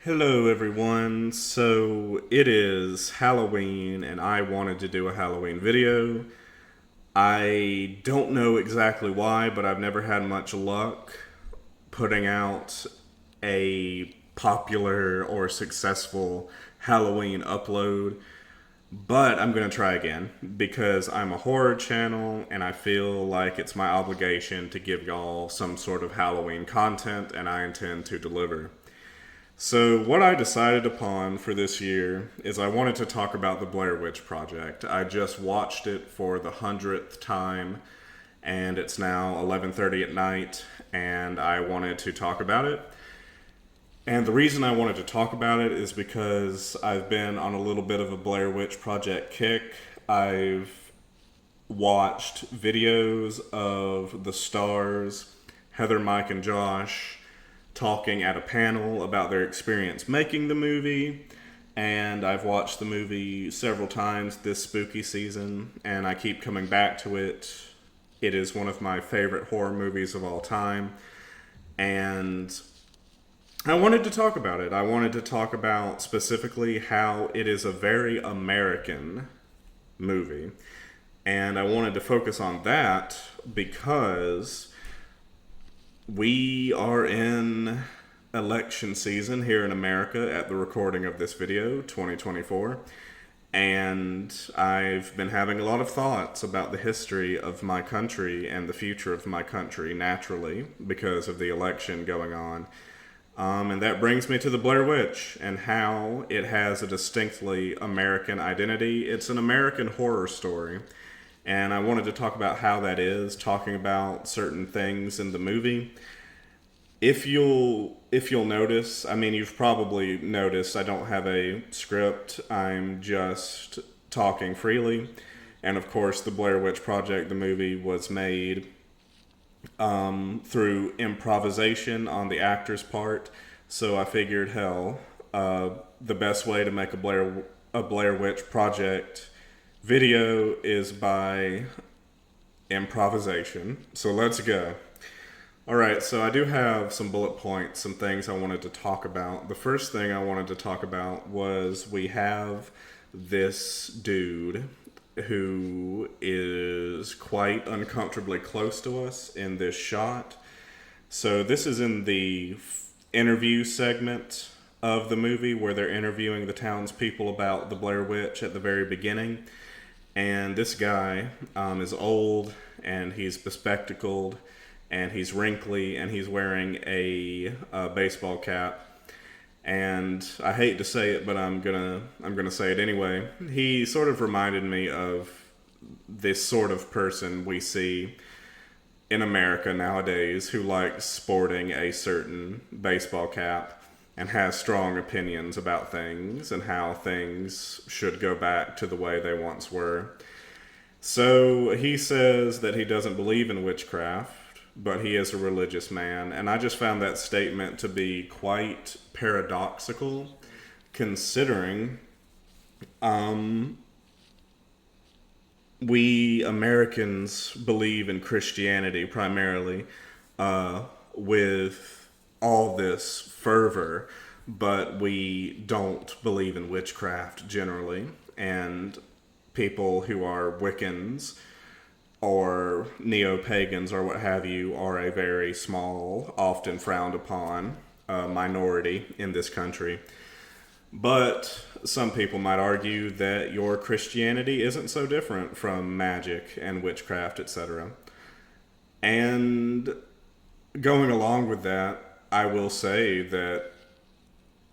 Hello, everyone. So it is Halloween, and I wanted to do a Halloween video. I don't know exactly why, but I've never had much luck putting out a popular or successful Halloween upload. But I'm going to try again because I'm a horror channel and I feel like it's my obligation to give y'all some sort of Halloween content, and I intend to deliver. So, what I decided upon for this year is I wanted to talk about the Blair Witch Project. I just watched it for the 100th time, and it's now 11:30 at night, and I wanted to talk about it. And the reason I wanted to talk about it is because I've been on a little bit of a Blair Witch Project kick. I've watched videos of the stars, Heather, Mike, and Josh, talking at a panel about their experience making the movie. And I've watched the movie several times this spooky season, and I keep coming back to it. It is one of my favorite horror movies of all time. And I wanted to talk about it. I wanted to talk about specifically how it is a very American movie. And I wanted to focus on that because we are in election season here in America at the recording of this video, 2024. And I've been having a lot of thoughts about the history of my country and the future of my country naturally because of the election going on. And that brings me to the Blair Witch and how it has a distinctly American identity. It's an American horror story. And I wanted to talk about how that is, talking about certain things in the movie. If you'll notice, I mean, you've probably noticed I don't have a script. I'm just talking freely. And of course, the Blair Witch Project, the movie, was made through improvisation on the actor's part. So I figured, hell, the best way to make a Blair Witch Project video is by improvisation. So let's go. All right, so I do have some bullet points, some things I wanted to talk about. The first thing I wanted to talk about was we have this dude who is quite uncomfortably close to us in this shot. So this is in the interview segment of the movie where they're interviewing the townspeople about the Blair Witch at the very beginning. And this guy is old and he's bespectacled and he's wrinkly and he's wearing a baseball cap. And I hate to say it, but I'm gonna say it anyway. He sort of reminded me of this sort of person we see in America nowadays who likes sporting a certain baseball cap and has strong opinions about things and how things should go back to the way they once were. So he says that he doesn't believe in witchcraft, but he is a religious man. And I just found that statement to be quite paradoxical, considering we Americans believe in Christianity primarily with all this fervor, but we don't believe in witchcraft generally. And people who are Wiccans or neo-pagans or what have you are a very small, often frowned upon minority in this country. But some people might argue that your Christianity isn't so different from magic and witchcraft, etc. And going along with that, I will say that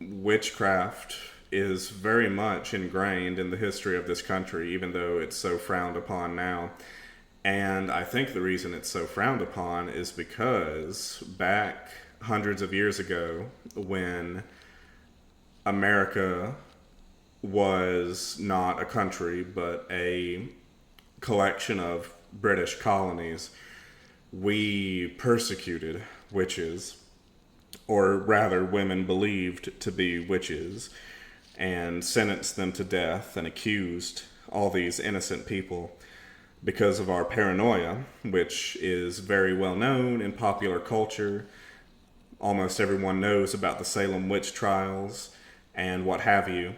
witchcraft is very much ingrained in the history of this country, even though it's so frowned upon now. And I think the reason it's so frowned upon is because back hundreds of years ago, when America was not a country but a collection of British colonies, we persecuted witches, or rather, women believed to be witches, and sentenced them to death and accused all these innocent people because of our paranoia, which is very well known in popular culture. almost everyone knows about the Salem witch trials and what have you.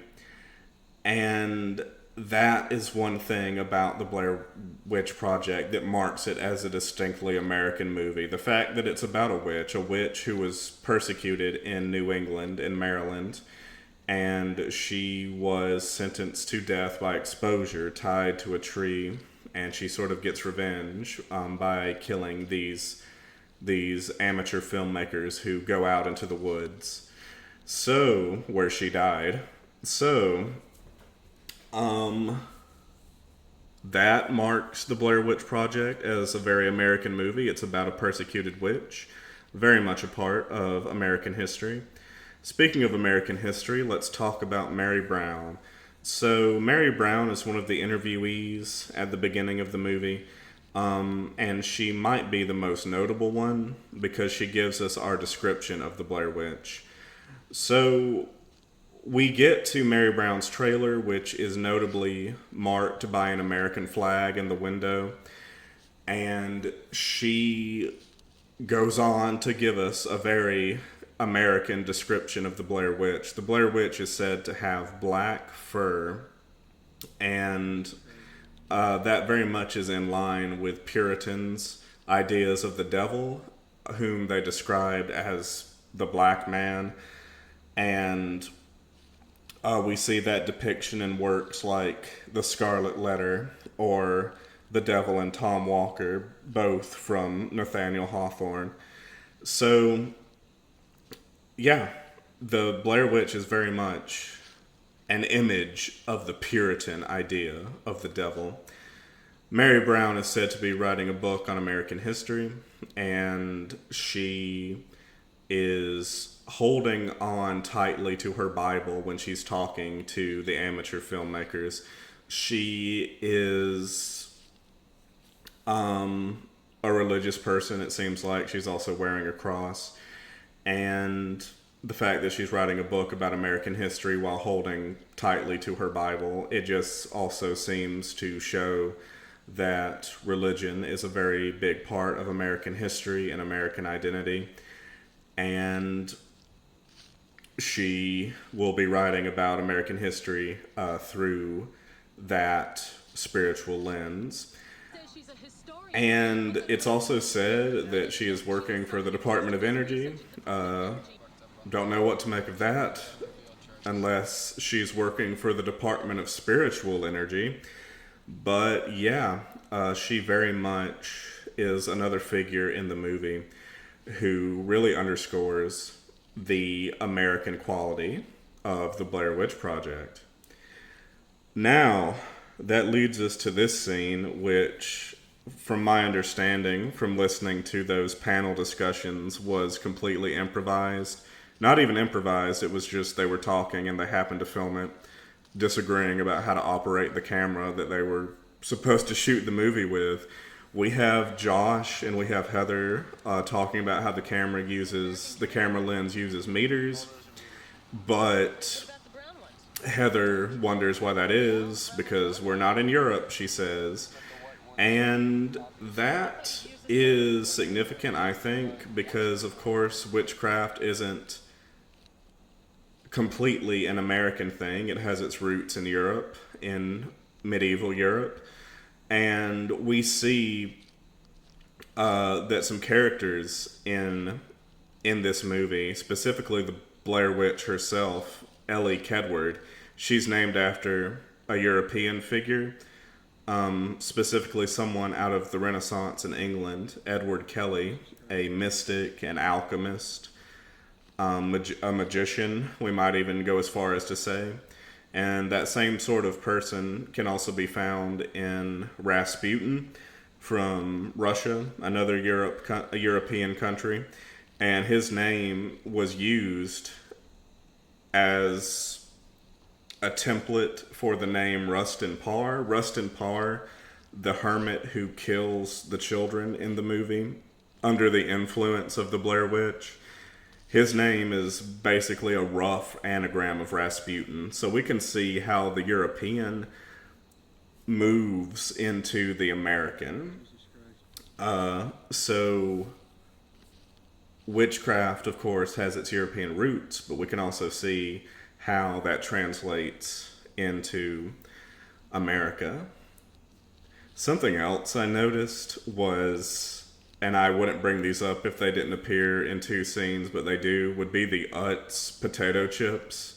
And that is one thing about the Blair Witch Project that marks it as a distinctly American movie. The fact that it's about a witch who was persecuted in New England, in Maryland, and she was sentenced to death by exposure, tied to a tree, and she sort of gets revenge by killing these amateur filmmakers who go out into the woods. So, where she died. So, that marks the Blair Witch Project as a very American movie. It's about a persecuted witch, very much a part of American history. Speaking of American history, let's talk about Mary Brown. So, Mary Brown is one of the interviewees at the beginning of the movie, and she might be the most notable one because she gives us our description of the Blair Witch. So, we get to Mary Brown's trailer, which is notably marked by an American flag in the window, and she goes on to give us a very American description of the Blair Witch. The Blair Witch is said to have black fur, and that very much is in line with Puritans' ideas of the devil, whom they described as the black man, and we see that depiction in works like The Scarlet Letter or The Devil and Tom Walker, both from Nathaniel Hawthorne. So, yeah, the Blair Witch is very much an image of the Puritan idea of the devil. Mary Brown is said to be writing a book on American history, and she is holding on tightly to her Bible when she's talking to the amateur filmmakers. She is a religious person, it seems like. She's also wearing a cross. And the fact that she's writing a book about American history while holding tightly to her Bible, it just also seems to show that religion is a very big part of American history and American identity. And she will be writing about American history through that spiritual lens. And it's also said that she is working for the Department of Energy. Don't know what to make of that, unless she's working for the Department of Spiritual Energy. But yeah, she very much is another figure in the movie who really underscores the American quality of the Blair Witch Project. Now, that leads us to this scene, which, from my understanding, from listening to those panel discussions, was completely improvised. Not even improvised, it was just they were talking and they happened to film it, disagreeing about how to operate the camera that they were supposed to shoot the movie with. We have Josh and we have Heather talking about how the camera lens uses meters, but Heather wonders why that is, because we're not in Europe, she says. And that is significant, I think, because, of course, witchcraft isn't completely an American thing. It has its roots in Europe, in medieval Europe. And we see that some characters in this movie, specifically the Blair Witch herself, Ellie Kedward, she's named after a European figure, specifically someone out of the Renaissance in England, Edward Kelly, a mystic, an alchemist, a magician, we might even go as far as to say. And that same sort of person can also be found in Rasputin from Russia, another European country. And his name was used as a template for the name Rustin Parr. Rustin Parr, the hermit who kills the children in the movie under the influence of the Blair Witch. His name is basically a rough anagram of Rasputin. So we can see how the European moves into the American. So witchcraft, of course, has its European roots, but we can also see how that translates into America. Something else I noticed was, and I wouldn't bring these up if they didn't appear in two scenes, but they do, would be the Utz potato chips.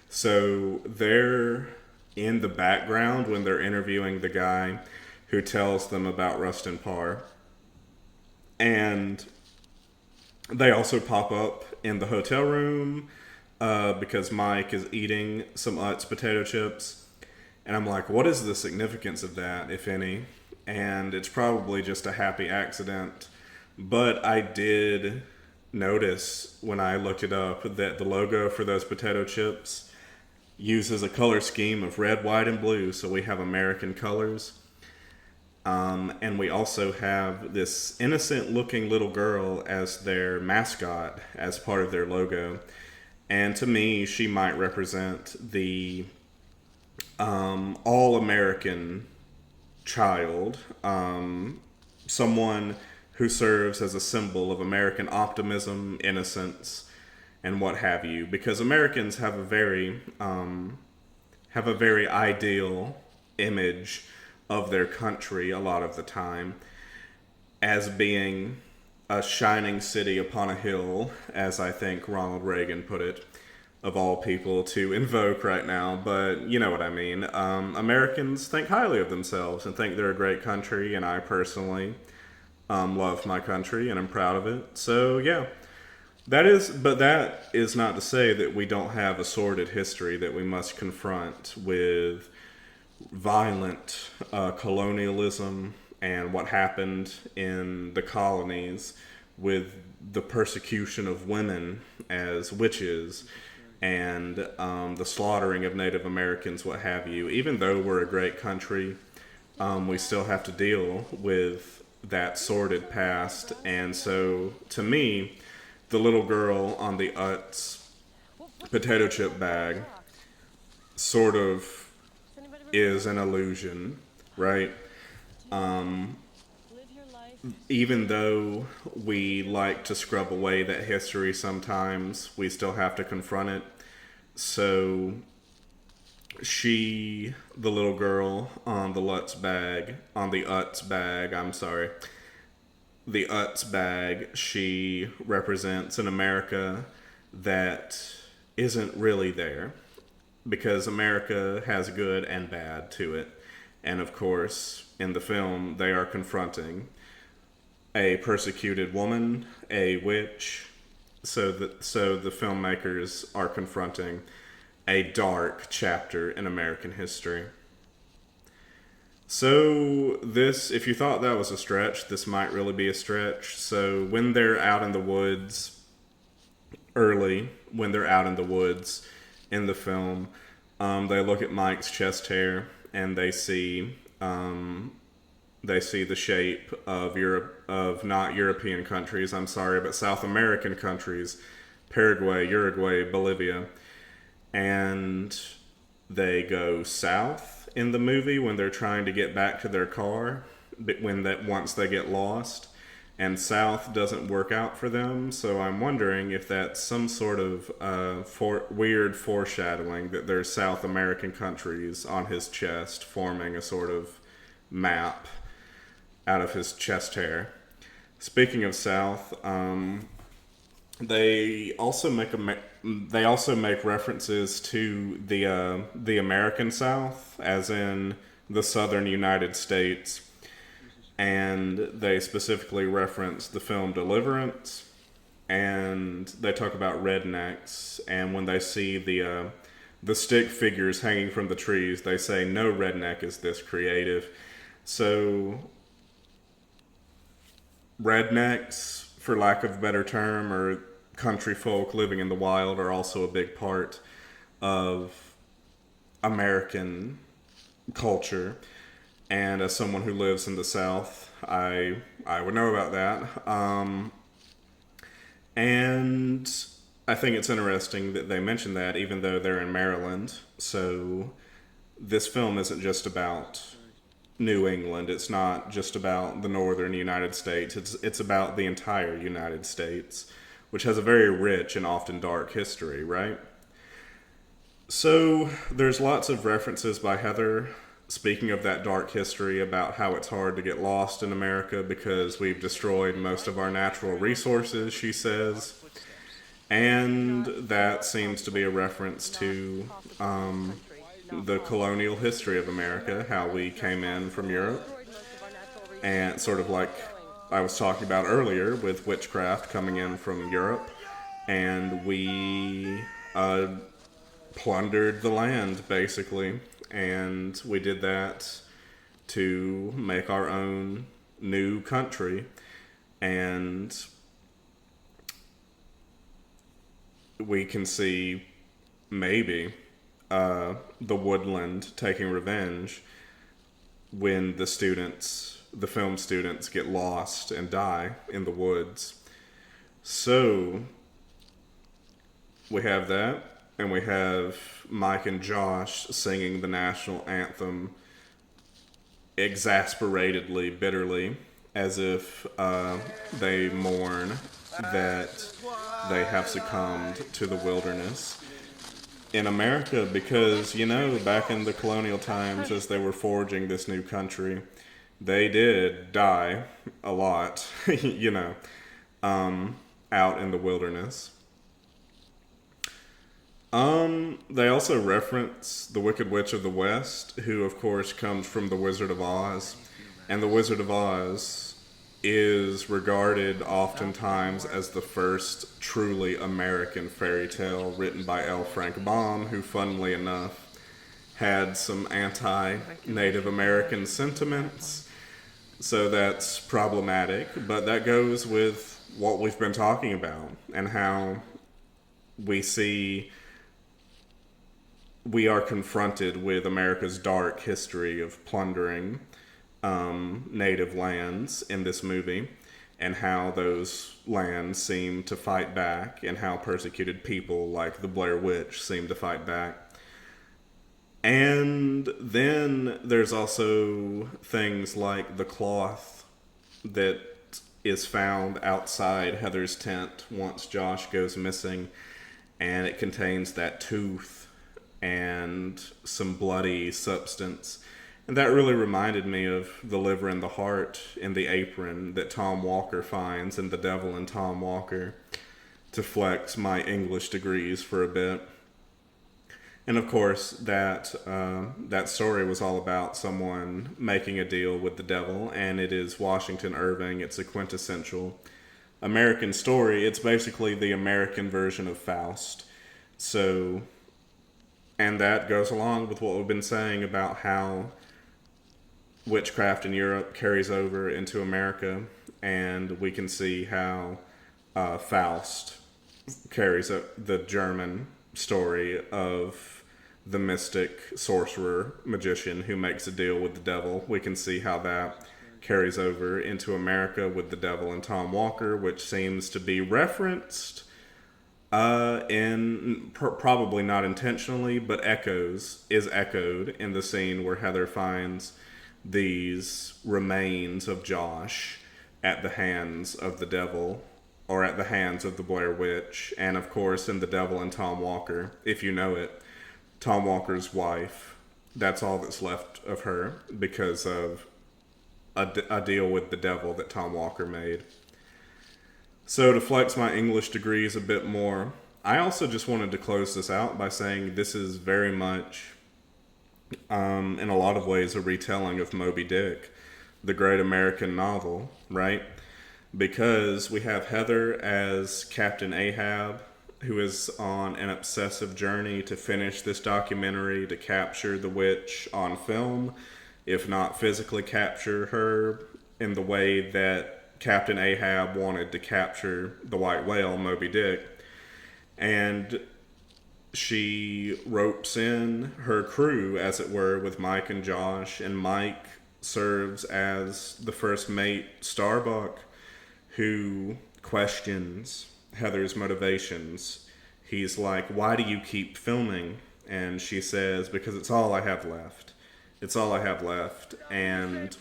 So they're in the background when they're interviewing the guy who tells them about Rustin Parr. And they also pop up in the hotel room because Mike is eating some Utz potato chips. And I'm like, what is the significance of that, if any? And it's probably just a happy accident. But I did notice when I looked it up that the logo for those potato chips uses a color scheme of red, white, and blue. So we have American colors. And we also have this innocent looking little girl as their mascot, as part of their logo. And to me, she might represent the all-American child, someone who serves as a symbol of American optimism, innocence, and what have you. Because Americans have a very ideal image of their country a lot of the time as being a shining city upon a hill, as I think Ronald Reagan put it, of all people to invoke right now, but you know what I mean. Americans think highly of themselves and think they're a great country, and I personally love my country and I'm proud of it. So yeah, that is not to say that we don't have a sordid history that we must confront with violent colonialism and what happened in the colonies with the persecution of women as witches and the slaughtering of Native Americans, what have you. Even though we're a great country, we still have to deal with that sordid past. And so, to me, the little girl on the Utz potato chip bag sort of is an illusion, right? Even though we like to scrub away that history sometimes, we still have to confront it. So the little girl on the Utz bag, she represents an America that isn't really there, because America has good and bad to it. And of course, in the film, they are confronting a persecuted woman, a witch. So the filmmakers are confronting a dark chapter in American history. So this, if you thought that was a stretch, this might really be a stretch. So when they're out in the woods, when they're out in the woods in the film, they look at Mike's chest hair and they see the shape of not European countries, I'm sorry, but South American countries, Paraguay, Uruguay, Bolivia, and they go south in the movie when they're trying to get back to their car, once they get lost, and south doesn't work out for them. So I'm wondering if that's some sort of weird foreshadowing that there's South American countries on his chest forming a sort of map out of his chest hair. Speaking of South, they also make references to the American South, as in the southern United States, and they specifically reference the film Deliverance, and they talk about rednecks, and when they see the stick figures hanging from the trees, they say no redneck is this creative. So rednecks, for lack of a better term, or country folk living in the wild, are also a big part of American culture. And as someone who lives in the South, I would know about that. And I think it's interesting that they mention that, even though they're in Maryland. So this film isn't just about New England. It's not just about the northern United States. It's about the entire United States. which has a very rich and often dark history, right? So there's lots of references by Heather speaking of that dark history about how it's hard to get lost in America because we've destroyed most of our natural resources, she says. And that seems to be a reference to the colonial history of America, how we came in from Europe. And sort of like I was talking about earlier with witchcraft coming in from Europe. And we plundered the land, basically. And we did that to make our own new country. And we can see maybe the woodland taking revenge when the film students get lost and die in the woods. So we have that, and we have Mike and Josh singing the national anthem exasperatedly, bitterly, as if they mourn that they have succumbed to the wilderness in America, because, back in the colonial times, as they were forging this new country, they did die a lot, out in the wilderness. They also reference the Wicked Witch of the West, who, of course, comes from the Wizard of Oz. And the Wizard of Oz is regarded oftentimes as the first truly American fairy tale written by L. Frank Baum, who, funnily enough, had some anti-Native American sentiments. So that's problematic, but that goes with what we've been talking about and how we are confronted with America's dark history of plundering native lands in this movie, and how those lands seem to fight back, and how persecuted people like the Blair Witch seem to fight back. And then there's also things like the cloth that is found outside Heather's tent once Josh goes missing, and it contains that tooth and some bloody substance. And that really reminded me of the liver and the heart in the apron that Tom Walker finds in The Devil and Tom Walker, to flex my English degrees for a bit. And of course, that story was all about someone making a deal with the devil, and it is Washington Irving. It's a quintessential American story. It's basically the American version of Faust. So, and that goes along with what we've been saying about how witchcraft in Europe carries over into America, and we can see how Faust carries the German story of the mystic sorcerer magician who makes a deal with the devil. We can see how that carries over into America with the devil and Tom Walker, which seems to be referenced probably not intentionally, but is echoed in the scene where Heather finds these remains of Josh at the hands of the devil, or at the hands of the Blair Witch. And of course, in The Devil and Tom Walker, if you know it, Tom Walker's wife, that's all that's left of her because of a deal with the devil that Tom Walker made. So to flex my English degrees a bit more, I also just wanted to close this out by saying this is very much, in a lot of ways, a retelling of Moby Dick, the great American novel, right? Because we have Heather as Captain Ahab, who is on an obsessive journey to finish this documentary, to capture the witch on film, if not physically capture her in the way that Captain Ahab wanted to capture the white whale, Moby Dick. And she ropes in her crew, as it were, with Mike and Josh, and Mike serves as the first mate, Starbuck, who questions Heather's motivations. He's like, "Why do you keep filming?" And she says, "Because it's all I have left. It's all I have left." And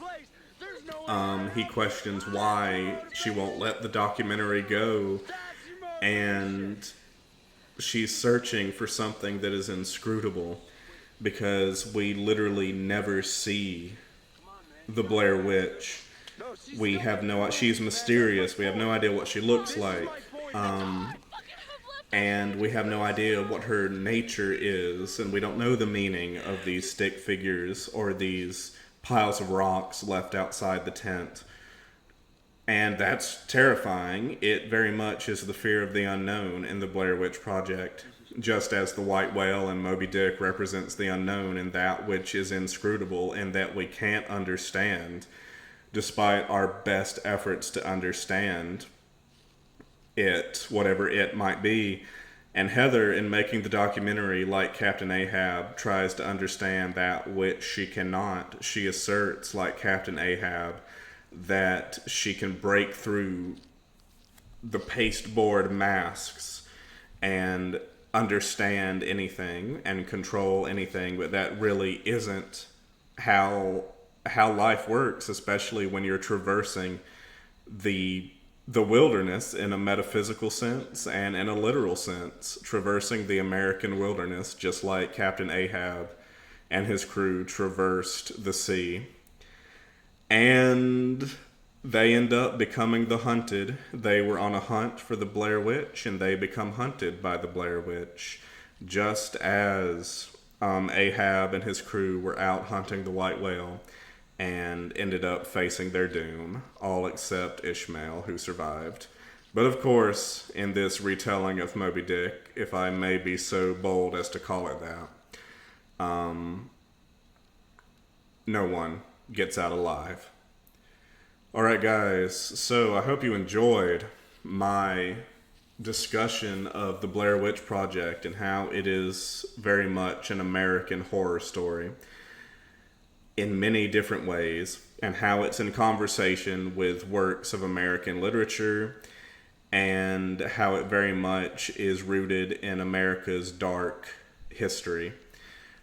he questions why she won't let the documentary go. and she's searching for something that is inscrutable, because we literally never see the Blair Witch. We have no, she's mysterious. We have no idea what she looks like. And we have no idea what her nature is, and we don't know the meaning of these stick figures or these piles of rocks left outside the tent. And that's terrifying. It very much is the fear of the unknown in the Blair Witch Project, just as the white whale in Moby Dick represents the unknown and that which is inscrutable and that we can't understand, despite our best efforts to understand it, whatever it might be. And Heather, in making the documentary, like Captain Ahab, tries to understand that which she cannot. She asserts, like Captain Ahab, that she can break through the pasteboard masks and understand anything and control anything, but that really isn't how life works, especially when you're traversing the wilderness in a metaphysical sense and in a literal sense, traversing the American wilderness, just like Captain Ahab and his crew traversed the sea. And they end up becoming the hunted. They were on a hunt for the Blair Witch, and they become hunted by the Blair Witch, just as Ahab and his crew were out hunting the white whale and ended up facing their doom, all except Ishmael, who survived. But of course, in this retelling of Moby Dick, if I may be so bold as to call it that, no one gets out alive. Alright guys, so I hope you enjoyed my discussion of the Blair Witch Project and how it is very much an American horror story in many different ways, and how it's in conversation with works of American literature, and how it very much is rooted in America's dark history.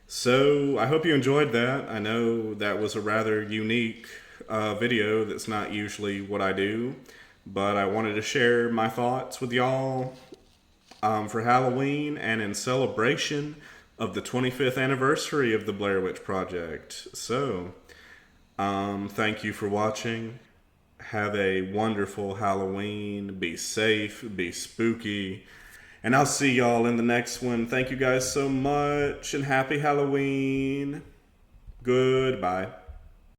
So I hope you enjoyed that. I know that was a rather unique video. That's not usually what I do, but I wanted to share my thoughts with y'all for Halloween and in celebration of the 25th anniversary of the Blair Witch Project. So, thank you for watching. Have a wonderful Halloween. Be safe, be spooky, and I'll see y'all in the next one. Thank you guys so much, and happy Halloween. Goodbye.